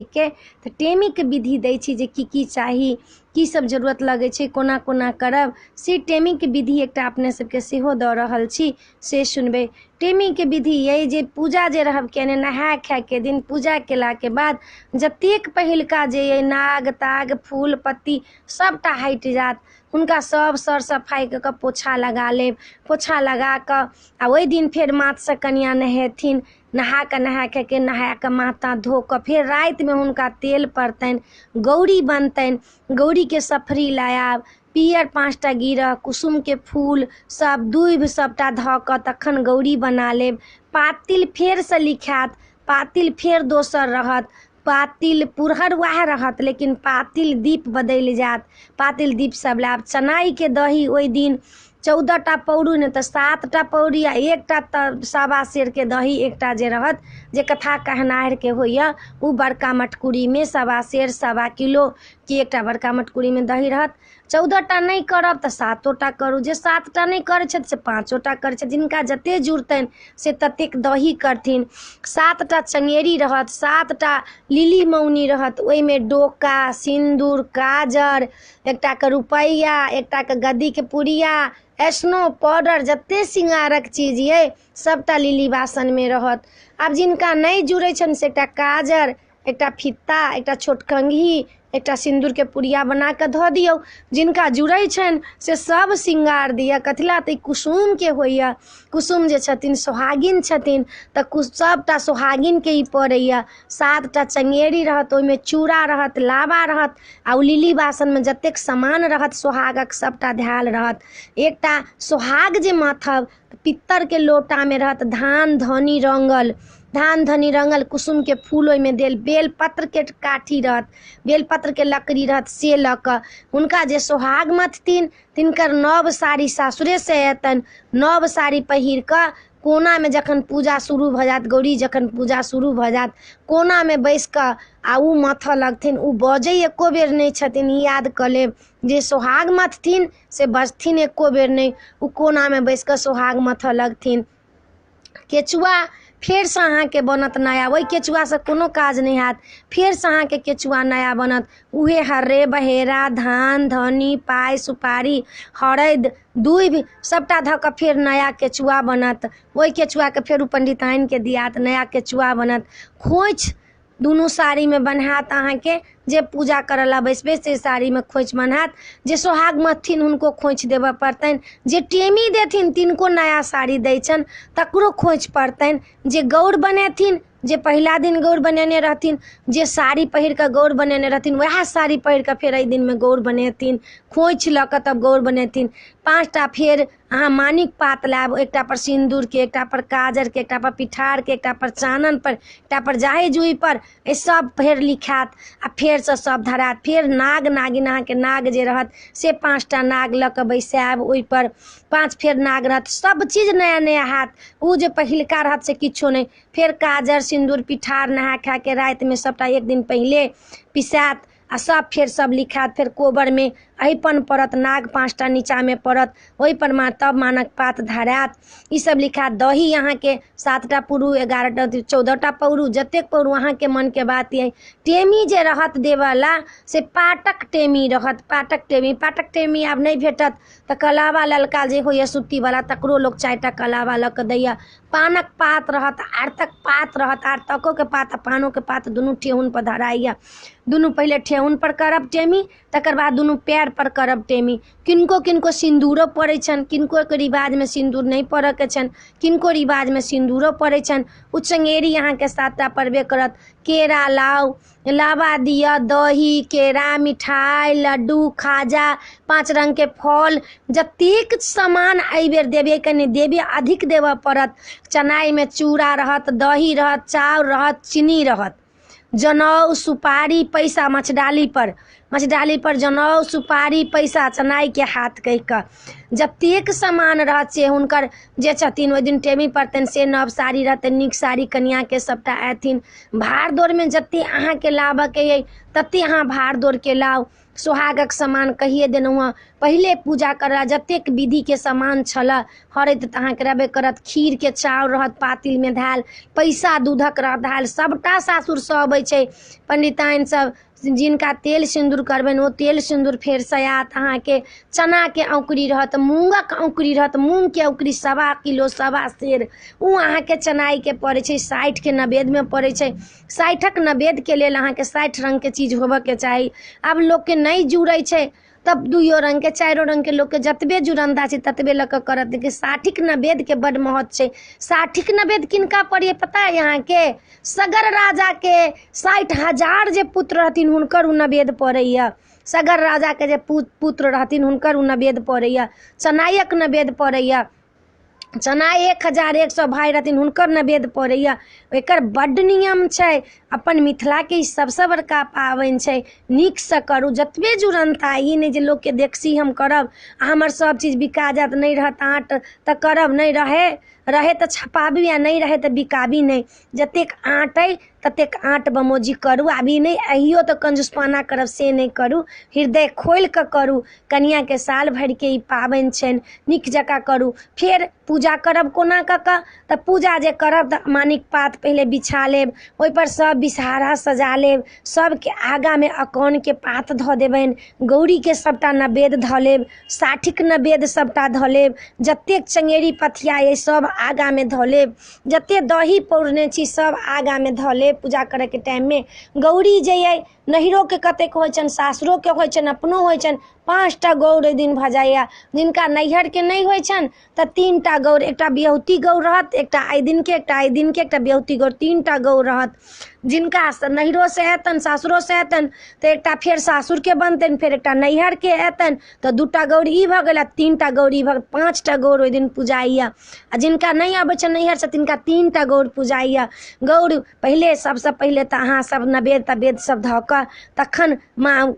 के तऽ टेमीके विधि दै छी जे की चाही, की सब जरूरत लगै छै, कोना कोना करब, से टेमीके विधि एकटा अपने सबके सेहो दऽ रहल छी, से सुनबै। टेमीके विधि अइ जे पूजा जे रहब केने नहाय खायके दिन पूजा केलाके बाद जतेक पहिलका जे अइ नाग ताग फूल पत्ती सबटा हटि जायत, हुनका सब सर सफाइ कऽ कऽ पोछा लगा लेब। पोछा लगा कऽ आ ओहि दिन फेर माथसँ कनिया नहेथिन, नहा के नहा कऽ माथ ताथ धो कऽ फेर रातिमे हुनका तेल पड़तनि, गौरी बनतनि। गौरीके सफरी लायब, पियर 5टा गिरह, कुसुमके फूल सब दूभि सबटा धऽ कऽ तखन गौरी बना लेब। पातिल फेरसँ लिखायत, पातिल फेर दोसर रहत, पातिल पुरहर वएह रहत लेकिन पातिल दीप बदलि जायत, पातिल दीप सब लायब। चनाइके दही ओहि दिन 14टा पौरू नहि तऽ 7टा पौरी आ 1टा सवा सेरके दही, एकटा जे रहत जे कथा कहनाहरके होइए ओ बड़का मटकुरीमे सवा सेर सवा किलो कि एकटा बड़का मटकुरीमे दही रहत। 14टा नहि करब तऽ 7टा करू, जे 7टा नहि करै छथि से 5टा करै छथि, जिनका जतेक जुड़तनि से ततेक दही करथिन। 7टा चंगेरी रहत, 7टा लिली मौनी रहत, ओहिमे डोका सिन्दूर काजर, एकटाके रुपैआ, एकटाके गद्दीके पुड़िया, स्नो पाउडर, जतेक श्रृंगारक चीज अइ सबटा लिली बासनमे रहत। आब जिनका नहि जुड़ै छनि से एकटा काजर, एकटा फित्ता, एकटा छोट कंघी, एकटा सिन्दूरके पुड़िया बना कऽ धऽ दियौ। जिनका जुड़ै छनि से सब श्रृंगार दिअ, कथी लए तऽ कुसुमके होइए, कुसुम जे छथिन सोहागिन छथिन तऽ सबटा सोहागिनके ई पड़ैए। 7टा चंगेरी रहत, ओहिमे चूड़ा रहत, लाबा रहत आ ओ लिली बासनमे जतेक सामान रहत सोहागक सबटा धैल रहत। एकटा सोहाग जे माथब पित्तरके लोटामे रहत, धान धनी रंगल, धान धनी रंगल कुसुमके फूल ओहिमे देल, बेलपत्रके काठी रहत, बेलपत्रके लकड़ी रहत, से लऽ कऽ हुनका जे सोहाग मथथिन तिनकर नव साड़ी सासुरेसँ अयतनि। नव साड़ी पहिर कऽ कोनामे जखन पूजा शुरू भऽ जायत, गौरी जखन पूजा शुरू भऽ जायत, कोनामे बैसि कऽ आ ओ मथऽ लगथिन। ओ बजै एको बेर नहि छथिन, ई याद कऽ लेब जे सोहाग मथथिन से बजथिन एको बेर नहि, ओ कोनामे बैसि कऽ सोहाग मथऽ लगथिन। केचुआ फेरसँ अहाँके बनत नया, ओहि केचुआसँ कोनो काज नहि हैत, फेरसँ अहाँके केचुआ नया बनत। उहे हर्रे बहेरा धान धनी पाइ सुपारी हरदि दूभि सबटा धऽ कऽ फेर नया केचुआ बनत। ओहि केचुआके फेर ओ पंडिताइनके दियात, नया केचुआ बनत। खोइछ दुनू साड़ीमे बन्हात, अहाँके जे पूजा करऽ ला बैसबै से साड़ीमे खोइछ बन्हात। जे सोहाग मथथिन हुनको खोइछ देबऽ पड़तनि, जे टेमी देथिन तिनको नया साड़ी दै छनि तकरो खोइछ पड़तनि। जे गौर बनेथिन, जे पहिला दिन गौर बनेने रहथिन, जे साड़ी पहिर कऽ गौर बनेने रहथिन वएह साड़ी पहिर कऽ फेर एहि दिनमे गौर बनेथिन, खोइछ लऽ कऽ तब गौर बनेथिन। 5टा फेर अहाँ मानिक पात लायब, एकटा पर सिन्दूरके, एकटा पर काजरके, एकटा पर पिठारके, एकटा पर चानन पर, एकटा पर जाहे जुही पर, ई सब फेर लिखात आ फेरसँ सब धरात। फेर नाग नागिन अहाँके नाग जे रहत से 5टा नाग लऽ कऽ बैसायब, ओहिपर 5 फेर नाग रहत, सब चीज नया नया हैत। ओ जे पहिलका रहत से किछो नहि। फेर काजर सिन्दूर पिठार नहा खा के रातिमे सबटा एक दिन पहिले पिसायत आ सब फेर सब लिखात। फेर कोबरमे अहिपन पड़त, नाग 5टा नीचाँमे पड़त, ओहिपर तब मानक पात धरात, ई सब लिखात। दही अहाँके 7टा पुरू 11टा 14टा पौरू, जतेक पौरू अहाँके मनके बात अइ। टेमी जे रहत देवला से पाटक टेमी रहत, पाटक टेमी। पाटक टेमी आब नहि भेटत तऽ कलावा ललका जे होइए सुत्तीवला तकरो लोक 4टा कलावा लऽ कऽ दैए। पानक पात रहत, आरतक पात रहत, आरतकोके पात आ पानोके पात दुनू ठेहुन पर धराइए। दुनू पहिले ठेहुन पर करब टेमी, तकर बाद दुनू पैर पर करब टेमी। किनको किनको सिन्दूरो पड़ै छनि, किनकोके रिवाजमे सिन्दूर नहि पड़ऽके छनि, किनको रिवाजमे सिन्दूरो पड़ै छनि। ओ चंगेरी अहाँके 7टा पड़बे करत। केरा लाउ, लाबा दिअ, दही केरा मिठाइ लड्डू खाजा 5 रंगके फल, जतेक सामान एहि बेर देबे कनि देबे अधिक देबऽ पड़त। चनाइमे चूड़ा रहत, दही रहत, चाउर रहत, चीनी रहत, जनउ सुपारी पैसा मछडाली पर जनउ सुपारी पैसा चनाइके हाथ कहि कऽ जतेक सामान रहत से हुनकर जे छथिन ओहि दिन टेमी पड़तनि से नव साड़ी रहतनि, नीक साड़ी कनियाँके सबटा अएथिन। भाड़ दौड़मे जतेक अहाँके लाबऽके अइ ततेक अहाँ भाड़ दौड़के लाउ। सोहागक समान कहिए देलहुँ हँ। पहिले पूजा करऽ जतेक विधिके समान छलऽ हरैत तऽ अहाँके रहबे करत, खीरके चाउर रहत पातिलमे धैल, पैसा दूधक रहत धैल, सभटा सासुरसँ अबै छै पंडिताइन सब। जिनका तेल सिन्दूर करबनि ओ तेल सिन्दूर फेरसँ आयत। अहाँके चनाके औंकड़ी रहत, मूँगक औंकड़ी रहत, मूँगके औंकड़ी 1.25 किलो 1.25 सेर ओ अहाँके चनाइके पड़ै छै, 60के नवेद्यमे पड़ै छै। 60क नवेद्यके लेल अहाँके 60 रङ्गके चीज होबऽके चाही। आब लोकके नहि जुड़ै छै तब 2 रङ्गके 4 रङ्गके लोकके जतबे जुड़न्ता छै ततबे लऽ कऽ करत। देखिए 60क नवेद्यके बड्ड महत्व छै। 60क नवेद्य किनका पड़ैए पता है अहाँके? सगर राजाके 60,000 जे पुत्र रहथिन हुनकर उ नवेद्य पड़ैए। सगर राजाके जे पुत्र रहथिन हुनकर उ नवेद्य पड़ैए। चनाइक नवेद्य पड़ैए। चना 1,100 भाय रहथिन हुनकर नवेद्य पड़ैए। एकर बड्ड नियम छै। अपन मिथिलाके ई सबसँ बड़का पाबनि छै। नीकसँ करू, जतबे जुड़न्ता। ई नहि जे लोकके देखसी हम करब आ हमर सब चीज बिका जायत, नहि रहत आँट तऽ करब, नहि रहे तऽ छपाबी आ नहि रहे तऽ बिकाबी नहि। जतेक आँट अइ ततेक आँट बमोजी करू। आब ई नहि अहियो तऽ कंजूसपना करब से नहि करू, हृदय खोलि कऽ करू। कनियाँके साल भरिके ई पाबनि छनि, नीक जकाँ करू। फेर पूजा करब कोना कऽ कऽ तऽ पूजा जे करब तऽ मानिक पात पहिले बिछा लेब, ओहिपर सब बिषहारा सजा लेब, सबके आगाँमे अकानके पात धऽ देबनि, गौरीके सबटा नवेद्य धऽ लेब, 60क नवेद्य सबटा धऽ लेब, जतेक चंगेरी पथिया अइ सब आगाँमे धऽ लेब, जते दही पौरने छी सब आगाँमे धऽ लेब। पूजा करैके टाइममे गौरी जे अइ नैहरोके कतेक होइ छनि, सासुरोके होइ छनि, अपनो होइ छनि। 5टा गौर ओहि दिन भऽ जाइए। जिनका नैहरके नहि होइ छनि तऽ 3टा गौर, एकटा बियहुती गौर रहत, एकटा आइ दिनके, एकटा बियहुती गौर, 3टा गौर रहत। जिनका नैहरोसँ हेतनि सासुरोसँ हेतनि तऽ एकटा फेर सासुरके बनतनि, फेर एकटा नैहरके हेतनि तऽ 2टा गौर ई भऽ गेल, 3टा गौर ई भऽ गेल, 5टा गौर ओहि दिन पूजाइए। आ जिनका नहीं अबै छनि नैहरसँ तिनका 3टा गौर पूजाइए। गौर पहिले सबसँ पहिले तऽ अहाँ सब नवेद्य तवेद्य सब धऽ कऽ तखन माँ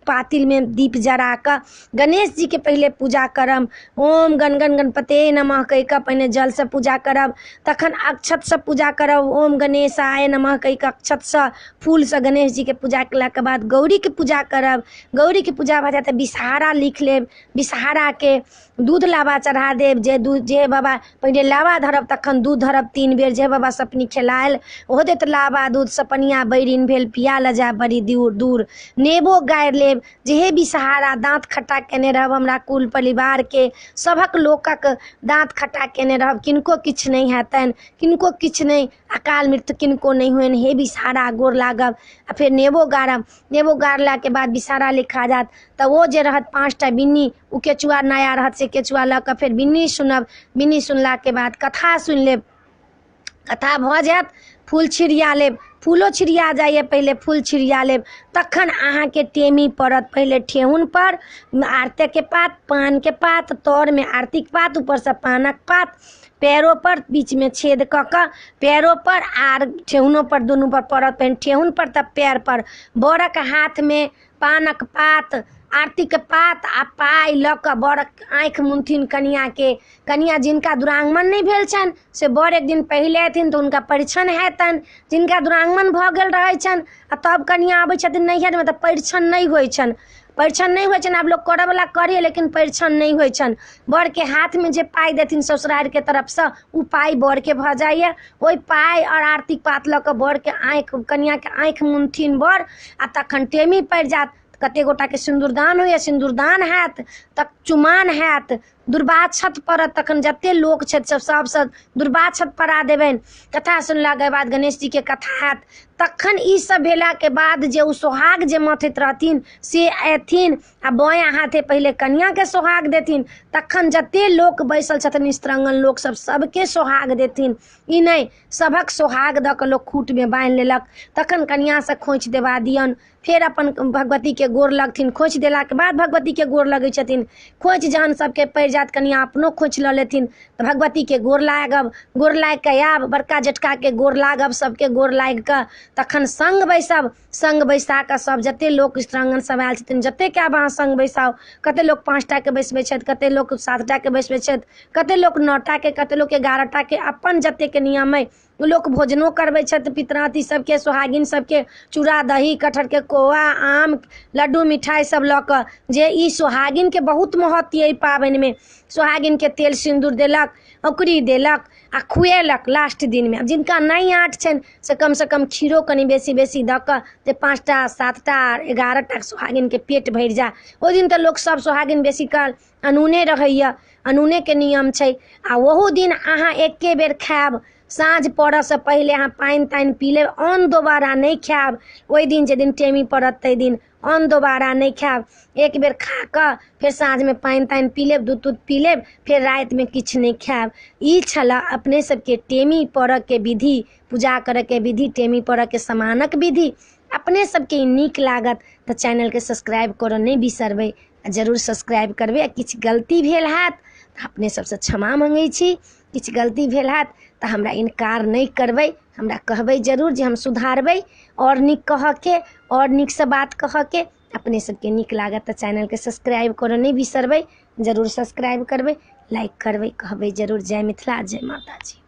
पातिलमे दीप जरा कऽ गणेश जीके पहिले पूजा करब। ओम गण गणपते नमः कहि कऽ पहिने जलसँ पूजा करब, तखन अक्षतसँ पूजा करब। ओम गणेशाय नमः कहि कऽ अक्षतसँ फूलसँ गणेश जीके पूजा केलाके बाद गौरीके पूजा करब। गौरीके पूजा भऽ जायत तऽ बिषहारा लिख लेब, बिषहाराके दूध लाबा चढ़ा देब। जे बाबा पहिले लाबा धरब तखन दूध धरब 3 बेर। जे बाबा सपनी खेलायल ओहो देत लाबा दूध, सपनिया बैरिन भेल पिया ल जा बड़ी दूर। नेबो गारि लेब। जेहे बिषहारा दाँत खट्टा केने रहब, हमरा कुल परिवारके सभक लोकक दाँत खट्टा केने रहब, किनको किछु नहि हेतनि, किनको किछु नहि, अकाल मृत्यु किनको नहि होनि, हे बिषहारा गोर लागब। आ फेर नेबो गाड़ब। नेबो गाड़लाके बाद बिषहारा लिखा जायत तऽ ओ जे रहत 5टा बिन्नी, ओ केचुआ नया रहत से केचुआ लऽ कऽ फेर बिन्नी सुनब। बिन्नी सुनलाके बाद कथा सुनि लेब। कथा भऽ जायत, फूल छिड़िया लेब। फूलो छिड़िया जाइए, पहिले फूल छिड़िया लेब, तखन अहाँके टेमी पड़त। पहिले ठेहुन पर आरतीके पात, पानके पात, तोरमे आरतीके पात, ऊपरसँ पानक पात, पैरों पर बीचमे छेद कऽ कऽ पैरों पर आर ठेहुनों पर दुनू पर पड़त। पहिने ठेहुन पर तब पैर पर। बड़क हाथमे पानक पात, आरतीके पात आ पाइ लऽ कऽ बड़क आँखि मुनथिन कनियाँके। कनिया जिनका दुरागमन नहीं भेल छनि से बड़ एक दिन पहिले एथिन तऽ हुनका परिछन हेतनि। जिनका दुरागमन भऽ गेल रहै छनि आ तब कनिया आबै छथिन नैहरमे तऽ परिछन नहीं होइ छनि। परिछन नहीं होइ छनि। आब लोग करऽवला करे लेकिन परिछन नहीं होइ छनि। बड़के हाथमे जे पाइ देथिन ससुरारिके तरफसँ उ पाइ बड़के भऽ जाइए। ओहि पाइ और आरती पात लऽ कऽ बड़के आँखि, कनियाँके आँखि मुनथिन बड़ आ तखन टेमी पड़ि जायत। कते गोटाके सिन्दूरदान होइए, सिन्दूरदान हैत तऽ चुमान हैत, दुर्वाक्षत पड़त। तखन जते लोक छथि सबसँ दुर्वाक्षत पड़ा देबनि। कथा सुनलाके बाद गणेश जीके कथा हैत। तखन ई सब भेलाके बाद जे उ सोहाग जे मथैत रहथिन से एथिन आ बायाँ हाथे पहिले कनियाँके सोहाग देथिन, तखन जते लोक बैसल छथिन स्त्रांगन लोक सबके सोहाग देथिन। ई नहि सभक सोहाग दऽ कऽ लोक खूटमे बान्हि लेलक। तखन कनियाँसँ खोइछ देबा दियौन, फेर अपन भगवतीके गोर लगथिन। खोइछ देलाके बाद भगवतीके गोर लगै छथिन। खोइछ जहन सबके पड़ि जायत, कनियाँ अपनो खोइछ लऽ लेथिन तऽ भगवतीके गोर लागब। गोर लागि कऽ आयब, बड़का जेठकाके गोर लागब, सबके गोर लागि कऽ तखन संग बैसब। संग बैसा कऽ सब जते लोक स्त्रांगन सब आयल छथिन जतेक आब अहाँ संग बैसाउ। कते लोक 5टाके बैसबै छथि, कते लोक 7टाके बैसबै छथि, कते लोक 9टाके, कते लोक 11टाके, अपन जतेक नियम अइ लोक भोजनो करबै छथि पितराती सबके, सोहागिन सबके चूड़ा दही कटहरके कोआ आम लड्डू मिठाई सब लऽ कऽ, जे ई सोहागिनके बहुत महत्व अइ पाबनिमे। सोहागिनके तेल सिन्दूर देलक, औकरी देलक आ खुएलक लास्ट दिनमे। जिनका नहि आँट छनि से कमसँ कम खीरो कनि बेसी बेसी दऽ कऽ जे 5टा 7टा 11टा सोहागिनके पेट भरि जाय। ओहि दिन तऽ लोक सब सोहागिन बेसी काल अनूने रहैया, अनूनेके नियम छै। आ ओहो दिन अहाँ एके बेर खायब, साँझ पड़ऽसँ पहिले अहाँ पानि तानि पी लेब, अन्न दोबारा नहि खायब। ओहि दिन जे दिन टेमी पड़त ताहि दिन अन्न दोबारा नहि खायब। एक बेर खा कऽ फेर साँझमे पानि तानि पी लेब, दूध पी लेब, फेर रातिमे किछु नहि खायब। ई छलऽ अपने सबके टेमी पड़ऽके विधि, पूजा करऽके विधि, टेमी पड़ऽके समानक विधि। अपने सबके ई नीक लागत तऽ चैनलके सब्सक्राइब करऽ नहि बिसरबै, जरूर सब्सक्राइब करबै। आ किछु गलती भेल हैत तऽ अपने सबसँ क्षमा मङ्गै छी। किछु गलती भेल हैत तऽ हमरा इनकार नहि करबै, हमरा कहबै जरूर जे हम सुधारबै, और नीक कहऽके और नीकसँ बात कहऽके। अपने सबके नीक लागत तऽ चैनलके सब्सक्राइब करऽ नहि बिसरबै, जरूर सब्सक्राइब करबै, लाइक करबै, कहबै जरूर जय मिथिला जय माता जी।